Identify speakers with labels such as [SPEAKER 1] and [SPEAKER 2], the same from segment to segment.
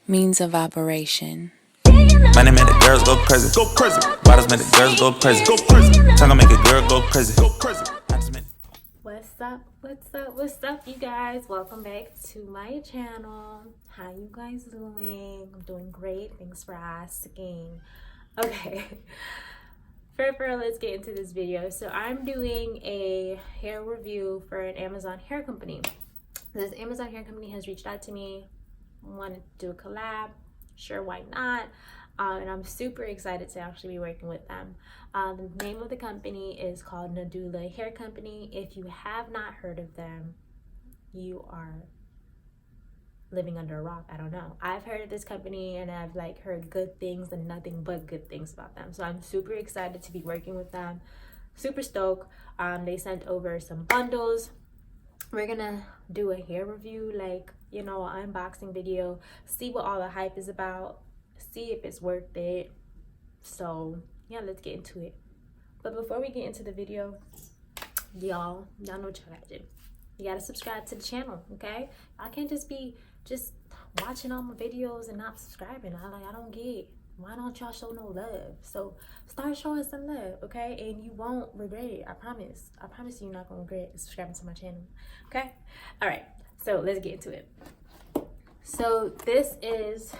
[SPEAKER 1] Means of operation.
[SPEAKER 2] Money make the girls go crazy. Go crazy. Bottles make the girls go crazy. Go crazy. Tongue make a girl go crazy. Go crazy.
[SPEAKER 3] What's up, you guys? Welcome back to my channel. How you guys doing? I'm doing great. Thanks for asking. Okay. First, let's get into this video. So I'm doing a hair review for an Amazon hair company. This Amazon hair company has reached out to me, wanted to do a collab. Sure, why not? And I'm super excited to actually be working with them. The name of the company is called Nadula Hair Company. If you have not heard of them, you are living under a rock. I don't know. I've heard of this company and I've heard good things and nothing but good things about them. So I'm super excited to be working with them. Super stoked. They sent over some bundles. We're gonna do a hair review, an unboxing video, see what all the hype is about, see if it's worth it. So yeah, let's get into it. But before we get into the video, y'all know what y'all gotta do. You gotta subscribe to the channel, okay? I can't just be watching all my videos and not subscribing. I don't get it. Why don't y'all show no love? So start showing some love, okay? And you won't regret it. I promise you, you're not gonna regret subscribing to my channel, okay? All right, so let's get into it. So this is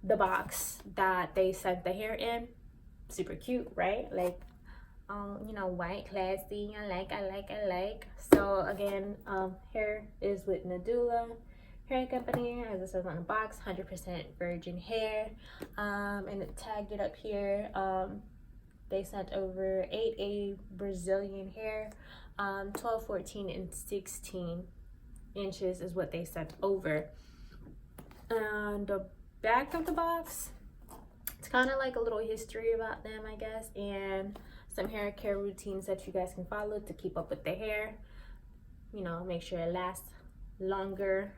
[SPEAKER 3] the box that they sent the hair in. Super cute, right? White, classy. I like. So again, hair is with Nadula Hair Company, as it says on the box, 100% virgin hair. And it tagged it up here. They sent over 8A Brazilian hair, 12, 14, and 16 inches is what they sent over. And the back of the box, it's kind of like a little history about them, I guess, and some hair care routines that you guys can follow to keep up with the hair. Make sure it lasts longer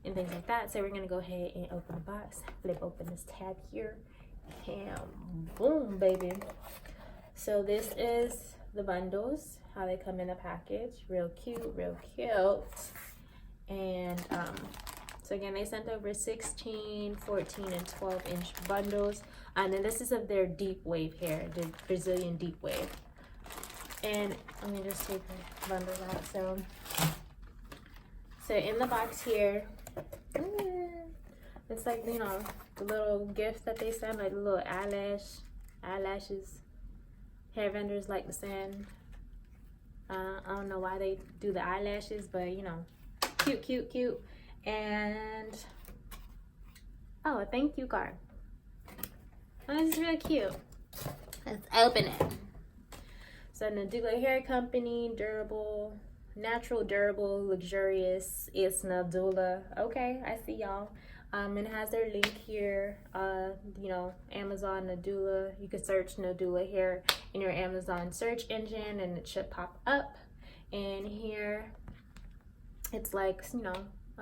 [SPEAKER 3] and things like that. So we're gonna go ahead and open the box, flip open this tab here, and boom, baby. So this is the bundles, how they come in a package. Real cute. And so again, they sent over 16, 14, and 12-inch bundles. And then this is of their deep wave hair, the Brazilian deep wave. And let me just take the bundles out. So in the box here, it's the little gifts that they send, the little eyelashes. Hair vendors like to send. I don't know why they do the eyelashes, but cute. And a thank you card. Oh, this is really cute. Let's open it. So Nadula Hair Company, natural, durable, luxurious. It's Nadula. Okay, I see y'all. It has their link here. Amazon Nadula. You can search Nadula Hair in your Amazon search engine and it should pop up. And here it's a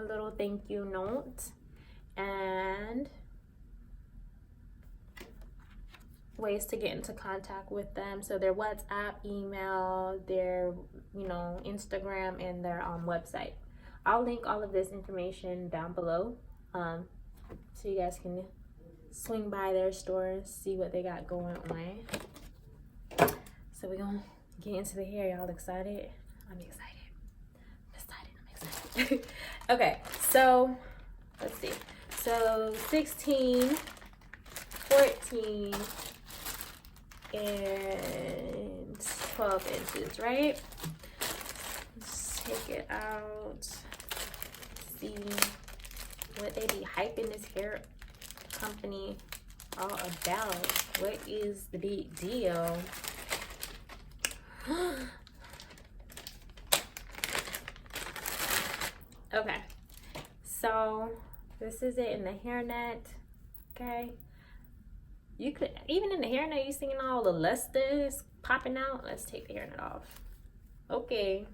[SPEAKER 3] little thank you note and ways to get into contact with them. So their WhatsApp, email, their Instagram, and their website. I'll link all of this information down below, so you guys can swing by their store, see what they got going on. So we're gonna get into the hair. Y'all excited? I'm excited. Okay, so let's see. So 16, 14, and 12 inches, right? Let's take it out. See what they be hyping this hair company all about. What is the big deal? Okay, so this is it in the hairnet. Okay, you could even in the hairnet, you seeing all the lusters popping out. Let's take the hairnet off. Okay.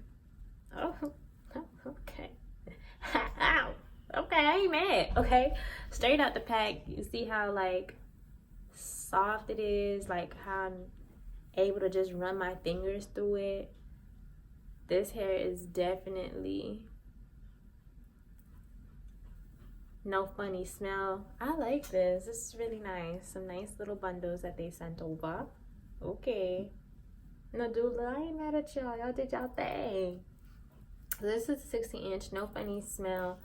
[SPEAKER 3] Oh, okay. Ow. Okay, I ain't mad. Okay, straight out the pack, you see how soft it is, how I'm able to just run my fingers through it. This hair is definitely No funny smell. I like this. This is really nice. Some nice little bundles that they sent over. Okay. Nadula, I ain't mad at y'all. Y'all did y'all thing. This is 16-inch. No funny smell.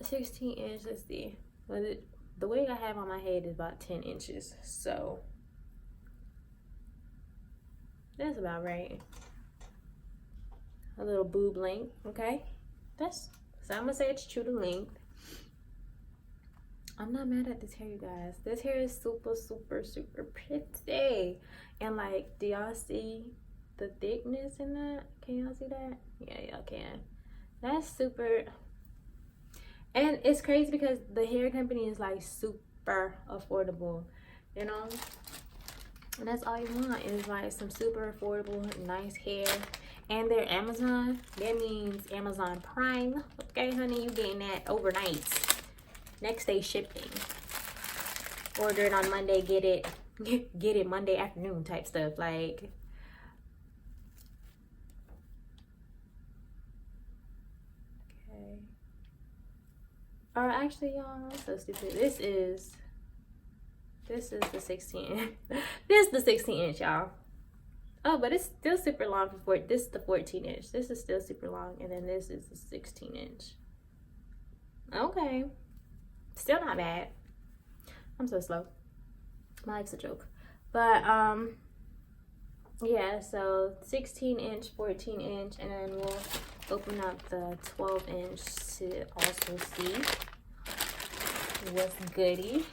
[SPEAKER 3] 16-inch. Let's see. The wig I have on my head is about 10 inches. So that's about right. A little boob length. Okay. So I'm gonna say it's true to length. I'm not mad at this hair, you guys. This hair is super, super, super pretty. And like, do y'all see the thickness in that? Can y'all see that? Yeah, y'all can. That's super. And it's crazy because the hair company is like super affordable, you know? And that's all you want is like some super affordable, nice hair. And they're Amazon. That means Amazon Prime. Okay, honey, you getting that overnight. Next day shipping. Order it on Monday, get it Monday afternoon type stuff. Like, okay. Or actually, y'all, I'm so stupid. This is the 16. This is the 16-inch, y'all. Oh, but it's still super long for this is the 14-inch. This is still super long, and then this is the 16-inch. Okay. Still not bad. I'm so slow. My life's a joke. But yeah, so 16-inch, 14-inch, and then we'll open up the 12-inch to also see what's goody.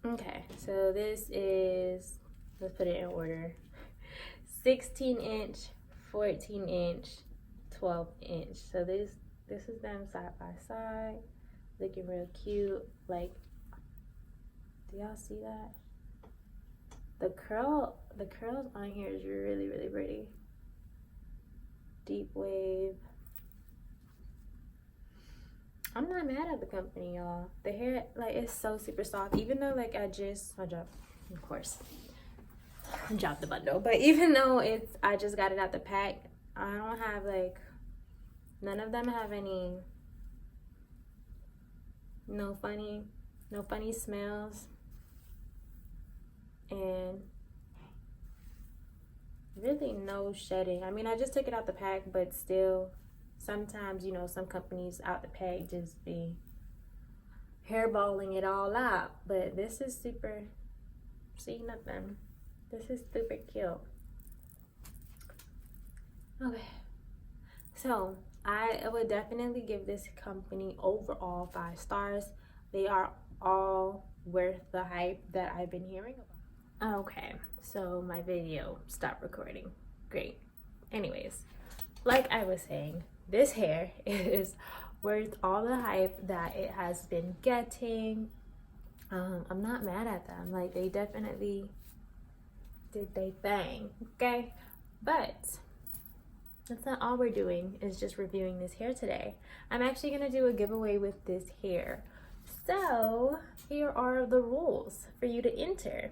[SPEAKER 3] Okay, so this is, let's put it in order. 16-inch, 14-inch, 12-inch. So this is them side by side, looking real cute. Like, do y'all see that? The curls on here is really, really pretty. Deep wave. I'm not mad at the company, y'all. The hair, like, it's so super soft. Even though, like, I dropped, of course, I dropped the bundle. But even though I just got it out the pack, I don't have, like, none of them have any, no funny smells. And really no shedding. I mean, I just took it out the pack, but still, sometimes, you know, some companies out the pack just be hairballing it all out. But this is super, see, nothing. This is super cute. Okay. So, I would definitely give this company overall 5 stars. They are all worth the hype that I've been hearing about. Okay, so my video stopped recording. Great. Anyways, like I was saying, this hair is worth all the hype that it has been getting. I'm not mad at them. Like, they definitely did their thing, okay? But that's not all we're doing, is just reviewing this hair today. I'm actually gonna do a giveaway with this hair. So here are the rules for you to enter.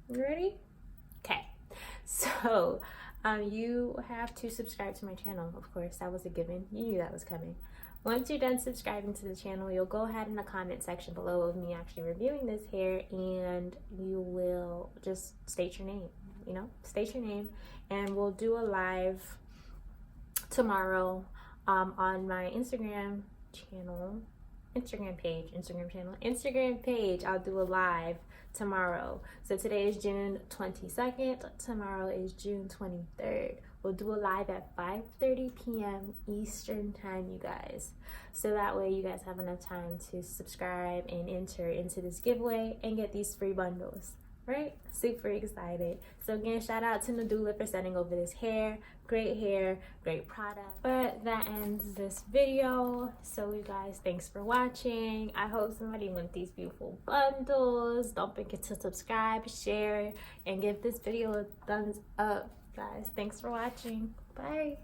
[SPEAKER 3] You ready? Okay. So you have to subscribe to my channel. Of course, that was a given. You knew that was coming. Once you're done subscribing to the channel, you'll go ahead in the comment section below of me actually reviewing this hair, and you will just state your name, you know, state your name, and we'll do a live tomorrow on my Instagram page. I'll do a live tomorrow. So today is June 22nd. Tomorrow is June 23rd. We'll do a live at 5:30 p.m. Eastern time, you guys. So that way you guys have enough time to subscribe and enter into this giveaway and get these free bundles. Right? Super excited. So again, shout out to Nadula for sending over this hair, great product. But that ends this video. So you guys, thanks for watching. I hope somebody wants these beautiful bundles. Don't forget to subscribe, share, and give this video a thumbs up, guys. Thanks for watching. Bye.